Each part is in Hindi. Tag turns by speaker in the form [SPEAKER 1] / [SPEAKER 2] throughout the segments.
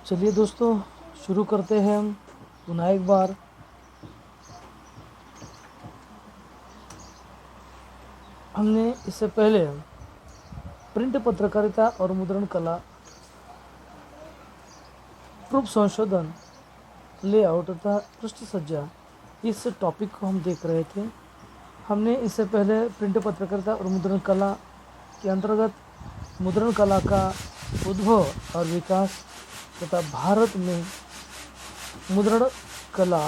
[SPEAKER 1] चलिए दोस्तों, शुरू करते हैं हम पुनः एक बार। हमने इससे पहले प्रिंट पत्रकारिता और मुद्रण कला, प्रूफ संशोधन, लेआउट तथा पृष्ठ सज्जा, इस टॉपिक को हम देख रहे थे। हमने इससे पहले प्रिंट पत्रकारिता और मुद्रण कला के अंतर्गत मुद्रण कला का उद्भव और विकास तथा भारत में मुद्रण कला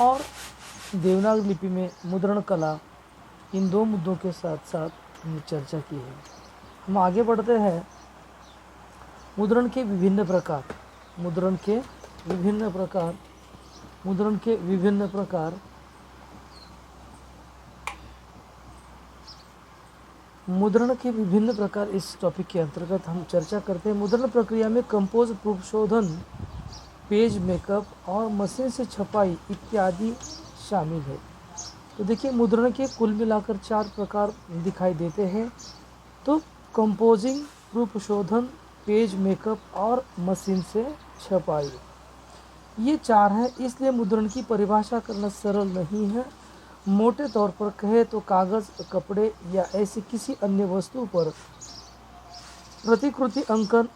[SPEAKER 1] और देवनागरी लिपि में मुद्रण कला, इन दो मुद्दों के साथ साथ हमने चर्चा की है। हम आगे बढ़ते हैं। मुद्रण के विभिन्न प्रकार, मुद्रण के विभिन्न प्रकार, मुद्रण के विभिन्न प्रकार। मुद्रण के विभिन्न प्रकार इस टॉपिक के अंतर्गत हम चर्चा करते हैं। मुद्रण प्रक्रिया में कंपोज, प्रूफ शोधन, पेज मेकअप और मशीन से छपाई इत्यादि शामिल है। तो देखिए, मुद्रण के कुल मिलाकर 4 प्रकार दिखाई देते हैं। तो कंपोजिंग, प्रूफ शोधन, पेज मेकअप और मशीन से छपाई, ये 4 हैं। इसलिए मुद्रण की परिभाषा करना सरल नहीं है। मोटे तौर पर कहे तो कागज़, कपड़े या ऐसी किसी अन्य वस्तु पर प्रतिकृति अंकन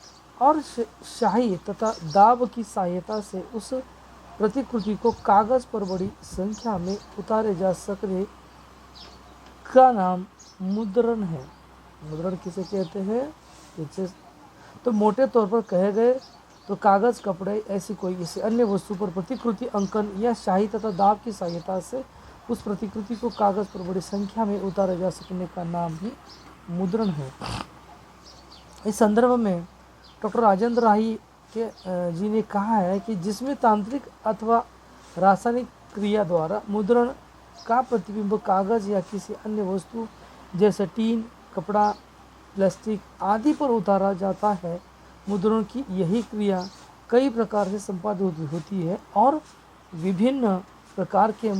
[SPEAKER 1] और स्याही तथा दाब की सहायता से उस प्रतिकृति को कागज़ पर बड़ी संख्या में उतारे जा सकने का नाम मुद्रण है। मुद्रण किसे कहते हैं? तो मोटे तौर पर कहे गए तो कागज़, कपड़े, ऐसी कोई किसी अन्य वस्तु पर प्रतिकृति अंकन या स्याही तथा दाब की सहायता से उस प्रतिकृति को कागज़ पर बड़ी संख्या में उतारे जा सकने का नाम ही मुद्रण है। इस संदर्भ में डॉक्टर राजेंद्र राही के जी ने कहा है कि जिसमें तांत्रिक अथवा रासायनिक क्रिया द्वारा मुद्रण का प्रतिबिंब कागज़ या किसी अन्य वस्तु जैसे टीन, कपड़ा, प्लास्टिक आदि पर उतारा जाता है, मुद्रण की यही क्रिया कई प्रकार से संपादित होती है और विभिन्न प्रकार के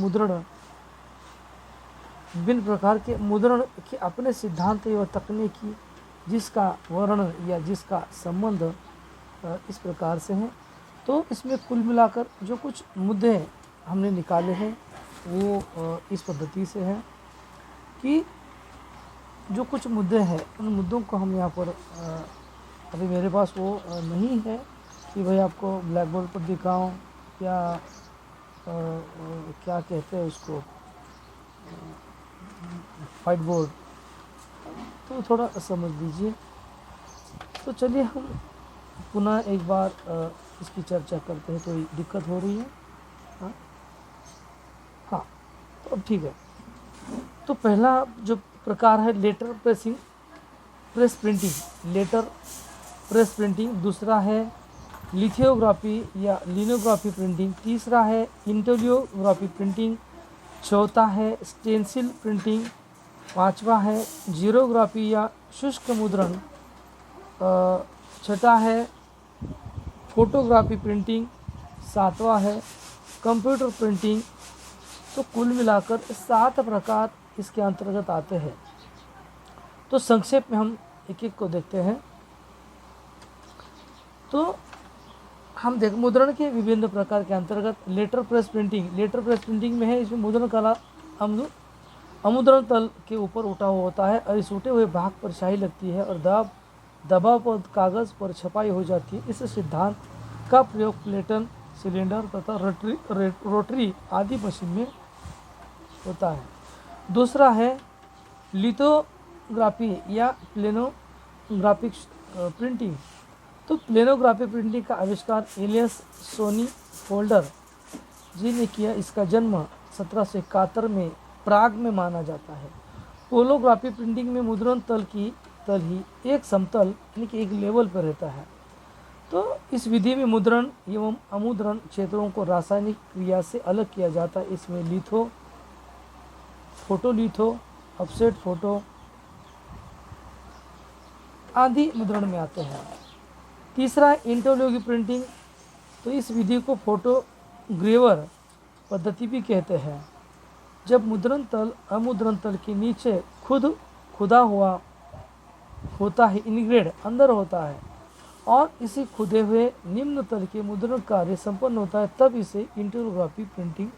[SPEAKER 1] मुद्रण के अपने सिद्धांत एवं तकनीकी, जिसका वर्णन या जिसका संबंध इस प्रकार से हैं। तो इसमें कुल मिलाकर जो कुछ मुद्दे हमने निकाले हैं वो इस पद्धति से हैं कि जो कुछ मुद्दे हैं उन मुद्दों को हम यहाँ पर अभी मेरे पास वो नहीं है कि भाई आपको ब्लैक बोर्ड पर दिखाऊं या क्या कहते हैं उसको, व्हाइट बोर्ड, तो थोड़ा समझ लीजिए। तो चलिए हम पुनः एक बार इसकी चर्चा करते हैं। कोई दिक्कत हो रही है? हाँ, तो अब ठीक है। तो पहला जो प्रकार है letter press printing, letter press printing. दूसरा है लिथियोग्राफी या लिनोग्राफी प्रिंटिंग। तीसरा है इंटेलियोग्राफी प्रिंटिंग। चौथा है स्टेंसिल प्रिंटिंग। पांचवा है जीरोग्राफी या शुष्क मुद्रण। छठा है फोटोग्राफी प्रिंटिंग। सातवां है कंप्यूटर प्रिंटिंग। तो कुल मिलाकर 7 प्रकार इसके अंतर्गत आते हैं। तो संक्षेप में हम एक एक को देखते हैं। तो हम देख मुद्रण के विभिन्न प्रकार के अंतर्गत लेटर प्रेस प्रिंटिंग में है। इसमें मुद्रण कला अमुद्रण तल के ऊपर उठा हुआ होता है और इस उठे हुए भाग पर स्याही लगती है और दबाव पर कागज़ पर छपाई हो जाती है। इस सिद्धांत का प्रयोग प्लेटन, सिलेंडर तथा रोटरी आदि मशीन में होता है। दूसरा है लिथोग्राफी या प्लेनोग्राफिक प्रिंटिंग। तो प्लेनोग्राफी प्रिंटिंग का आविष्कार एलियस सोनी फोल्डर जी ने किया। इसका जन्म 1771 में प्राग में माना जाता है। होलोग्राफी प्रिंटिंग में मुद्रण तल ही एक समतल यानी कि एक लेवल पर रहता है। तो इस विधि में मुद्रण एवं अमुद्रण क्षेत्रों को रासायनिक क्रिया से अलग किया जाता है। इसमें लिथो, फोटोलिथो, ऑफसेट फोटो आदि मुद्रण में आते हैं। तीसरा इंटेलियोग्राफी प्रिंटिंग। तो इस विधि को फोटोग्रेवर पद्धति भी कहते हैं। जब मुद्रण तल अमुद्रण तल के नीचे खुदा हुआ होता है, इनग्रेड अंदर होता है और इसी खुदे हुए निम्न तल के मुद्रण कार्य संपन्न होता है, तब इसे इंटेरोग्राफी प्रिंटिंग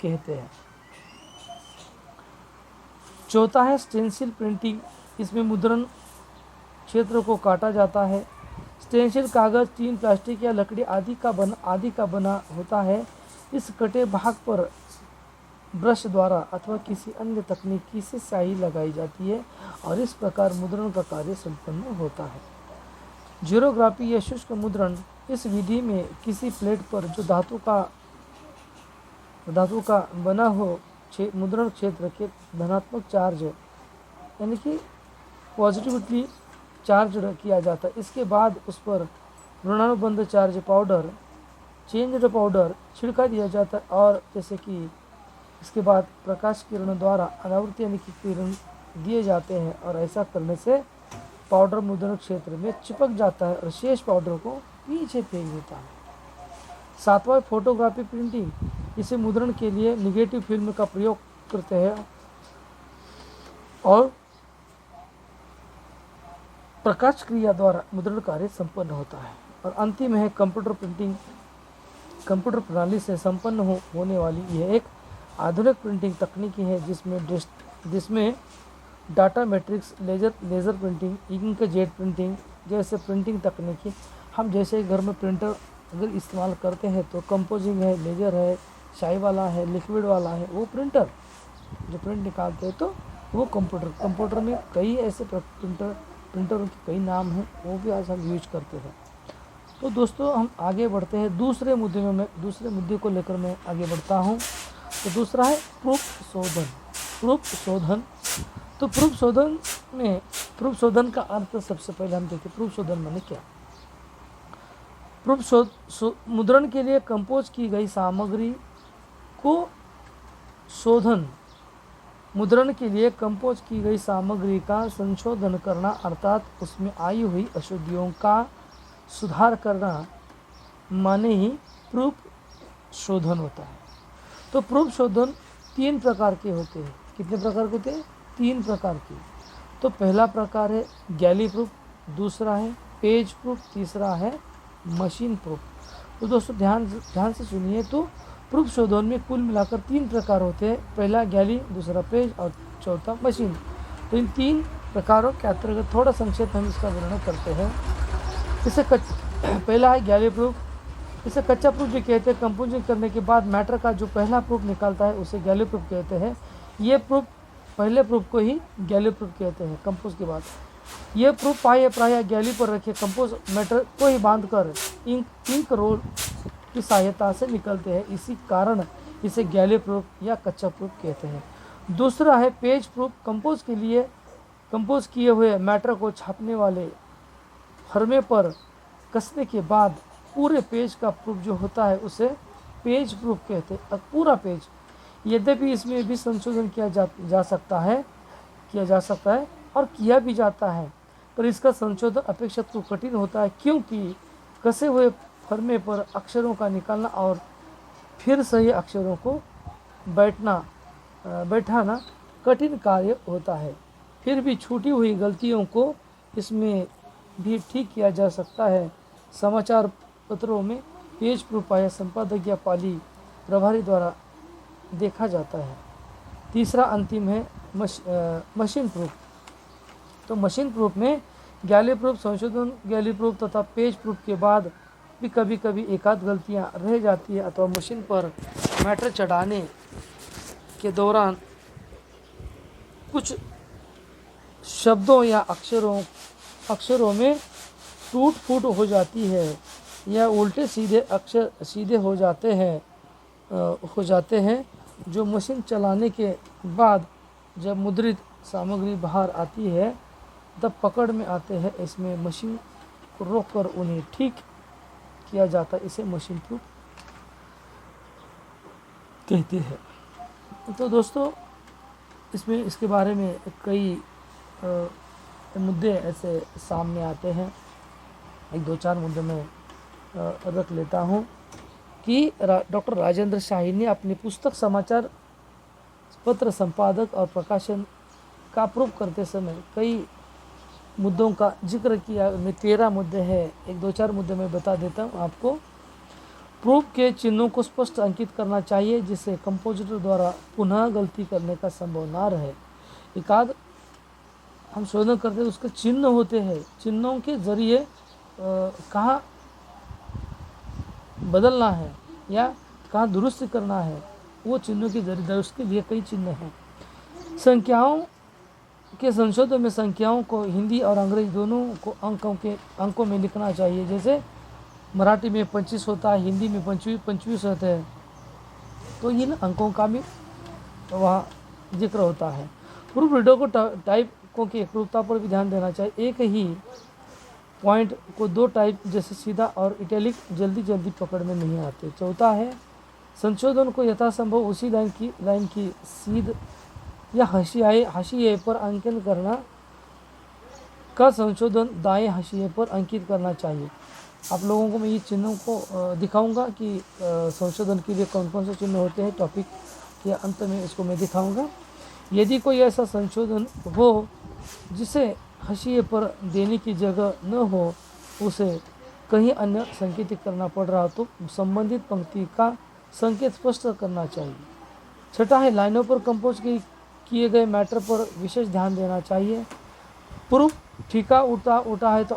[SPEAKER 1] कहते हैं। चौथा है स्टेंसिल प्रिंटिंग। इसमें मुद्रण क्षेत्र को काटा जाता है। स्टेंसिल कागज, टीन, प्लास्टिक या लकड़ी आदि का बना होता है। इस कटे भाग पर ब्रश द्वारा अथवा किसी अन्य तकनीकी से स्याही लगाई जाती है और इस प्रकार मुद्रण का कार्य संपन्न होता है। जीरोग्राफी या शुष्क मुद्रण, इस विधि में किसी प्लेट पर जो धातु का बना हो मुद्रण क्षेत्र के धनात्मक चार्ज यानी कि पॉजिटिवली चार्ज किया जाता है। इसके बाद उस पर ऋणानुबंध चार्ज पाउडर, चेंज्ड पाउडर छिड़का दिया जाता है और जैसे कि इसके बाद प्रकाश किरणों द्वारा अनावृत्ति यानी कि किरण दिए जाते हैं और ऐसा करने से पाउडर मुद्रण क्षेत्र में चिपक जाता है और शेष पाउडर को पीछे फेंक देता है। सातवां फोटोग्राफी प्रिंटिंग, इसे मुद्रण के लिए निगेटिव फिल्म का प्रयोग करते हैं और प्रकाश क्रिया द्वारा मुद्रण कार्य संपन्न होता है। और अंतिम है कंप्यूटर प्रिंटिंग। कंप्यूटर प्रणाली से संपन्न होने वाली यह एक आधुनिक प्रिंटिंग तकनीकी है जिसमें data matrix, laser printing, inkjet printing जैसे प्रिंटिंग तकनीकी, हम जैसे घर में प्रिंटर अगर इस्तेमाल करते हैं तो कंपोजिंग है, लेजर है, शाई वाला है, लिक्विड वाला है, वो प्रिंटर जो प्रिंट निकालते हैं, तो वो कंप्यूटर में कई ऐसे प्रिंटरों के कई नाम हैं, वो भी आज हम यूज करते हैं। तो दोस्तों हम आगे बढ़ते हैं दूसरे मुद्दे को लेकर मैं आगे बढ़ता हूँ। तो दूसरा है प्रूफ शोधन। तो प्रूफ शोधन का अर्थ सबसे पहले हम देखें, प्रूफ शोधन माने क्या। मुद्रण के लिए कंपोज की गई सामग्री को मुद्रण के लिए कंपोज की गई सामग्री का संशोधन करना अर्थात उसमें आई हुई अशुद्धियों का सुधार करना माने ही प्रूफ शोधन होता है। तो प्रूफ शोधन 3 प्रकार के होते हैं। कितने प्रकार के होते हैं? 3 प्रकार के। तो पहला प्रकार है गैली प्रूफ, दूसरा है पेज प्रूफ, तीसरा है मशीन प्रूफ। तो दोस्तों ध्यान से सुनिए। तो प्रूफ शोधन में कुल मिलाकर 3 प्रकार होते हैं, पहला गैली, दूसरा पेज और चौथा मशीन। तो इन 3 प्रकारों के अंतर्गत थोड़ा संक्षेप हम इसका वर्णन करते हैं। पहला है गैली प्रूफ। इसे कच्चा प्रूफ भी कहते हैं। कंपोजिंग करने के बाद मैटर का जो पहला प्रूफ निकलता है उसे गैली प्रूफ कहते हैं। ये प्रूफ पहले प्रूफ को ही गैली प्रूफ कहते हैं। कंपोज के बाद ये प्रूफ प्राय गैली पर रखे कंपोज मैटर को ही बांधकर इंक रोल की सहायता से निकलते हैं। इसी कारण इसे गैली प्रूफ या कच्चा प्रूफ कहते हैं। दूसरा है पेज प्रूफ। कंपोज किए हुए मैटर को छापने वाले फर्मे पर कसने के बाद पूरे पेज का प्रूफ जो होता है उसे पेज प्रूफ कहते हैं। अब पूरा पेज, यद्यपि इसमें भी संशोधन किया जा सकता है और किया भी जाता है, पर इसका संशोधन अपेक्षाकृत तो कठिन होता है, क्योंकि कसे हुए फर्मे पर अक्षरों का निकालना और फिर सही अक्षरों को बैठाना कठिन कार्य होता है। फिर भी छूटी हुई गलतियों को इसमें भी ठीक किया जा सकता है। समाचार पत्रों में पेज प्रूफ या संपादक या पाली प्रभारी द्वारा देखा जाता है। तीसरा अंतिम है मशीन प्रूफ। तो मशीन प्रूफ में गैली प्रूफ, संशोधन गैली प्रूफ तथा पेज प्रूफ के बाद भी कभी एकाध गलतियां रह जाती है अथवा मशीन पर मैटर चढ़ाने के दौरान कुछ शब्दों या अक्षरों में टूट फूट हो जाती है या उल्टे सीधे अक्षर सीधे हो जाते हैं जो मशीन चलाने के बाद जब मुद्रित सामग्री बाहर आती है तब पकड़ में आते हैं। इसमें मशीन को रोककर उन्हें ठीक किया जाता है। इसे मशीन प्रूफ कहते हैं। तो दोस्तों इसके बारे में कई मुद्दे ऐसे सामने आते हैं। 1-2-4 मुद्दे में रख लेता हूँ कि डॉक्टर राजेंद्र शाही ने अपनी पुस्तक समाचार पत्र संपादक और प्रकाशन का प्रूफ करते समय कई मुद्दों का जिक्र किया। में 13 मुद्दे हैं, एक दो चार मुद्दे मैं बता देता हूँ आपको। प्रूफ के चिन्हों को स्पष्ट अंकित करना चाहिए जिससे कंपोजिटर द्वारा पुनः गलती करने का संभव ना रहे। एकाध हम शोधन करते हैं उसके चिन्ह होते हैं, चिन्हों के जरिए कहाँ बदलना है या कहाँ दुरुस्त करना है, वो चिन्हों के जरिए, उसके लिए कई चिन्ह हैं। संख्याओं के संशोधन में संख्याओं को हिंदी और अंग्रेजी दोनों को अंकों में लिखना चाहिए। जैसे मराठी में 25 होता है, हिंदी में 25 होते हैं, तो इन अंकों का भी वहाँ जिक्र होता है। प्रूफ रीडर को टाइपों की एकरूपता पर भी ध्यान देना चाहिए। एक ही पॉइंट को दो टाइप जैसे सीधा और इटैलिक जल्दी पकड़ में नहीं आते। चौथा है संशोधन को यथासंभव उसी लाइन की सीध या हाशिए पर अंकन करना का संशोधन दाएं हाशिए पर अंकित करना चाहिए। आप लोगों को मैं ये चिन्हों को दिखाऊंगा कि संशोधन के लिए कौन कौन से चिन्ह होते हैं। टॉपिक के अंत में इसको मैं दिखाऊंगा। यदि कोई ऐसा संशोधन हो जिसे हाशिए पर देने की जगह न हो, उसे कहीं अन्य संकेतित करना पड़ रहा तो संबंधित पंक्ति का संकेत स्पष्ट करना चाहिए। छठा है लाइनों पर कंपोज किए गए मैटर पर विशेष ध्यान देना चाहिए। प्रूफ ठीका उठा है तो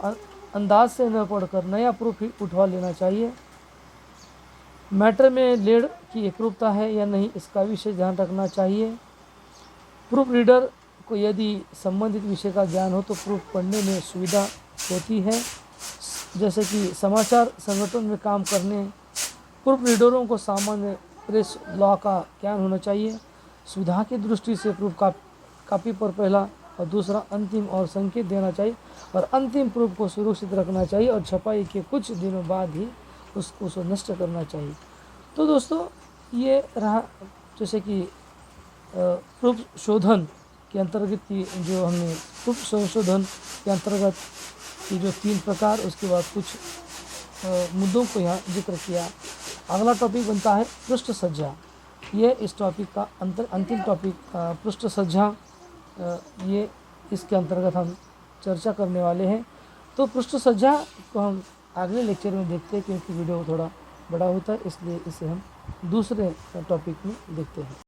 [SPEAKER 1] अंदाज से न पढ़कर नया प्रूफ ही उठवा लेना चाहिए। मैटर में लेड की एकरूपता है या नहीं, इसका विशेष ध्यान रखना चाहिए। प्रूफ रीडर को यदि संबंधित विषय का ज्ञान हो तो प्रूफ पढ़ने में सुविधा होती है। जैसे कि समाचार संगठन में काम करने प्रूफ रीडरों को सामान्य प्रेस लॉ का ज्ञान होना चाहिए। सुविधा की दृष्टि से प्रूफ कापी पर पहला और दूसरा अंतिम और संकेत देना चाहिए और अंतिम प्रूफ को सुरक्षित रखना चाहिए और छपाई के कुछ दिनों बाद ही उसको नष्ट करना चाहिए। तो दोस्तों ये रहा जैसे कि प्रूफ शोधन के अंतर्गत की जो हमने प्रूफ संशोधन के अंतर्गत की जो 3 प्रकार, उसके बाद कुछ मुद्दों को यहाँ जिक्र किया। अगला टॉपिक बनता है पृष्ठ सज्जा। ये इस टॉपिक का अंतिम टॉपिक पृष्ठ सज्जा, ये इसके अंतर्गत हम चर्चा करने वाले हैं। तो पृष्ठ सज्जा को हम अगले लेक्चर में देखते हैं क्योंकि वीडियो थोड़ा बड़ा होता है, इसलिए इसे हम दूसरे टॉपिक में देखते हैं।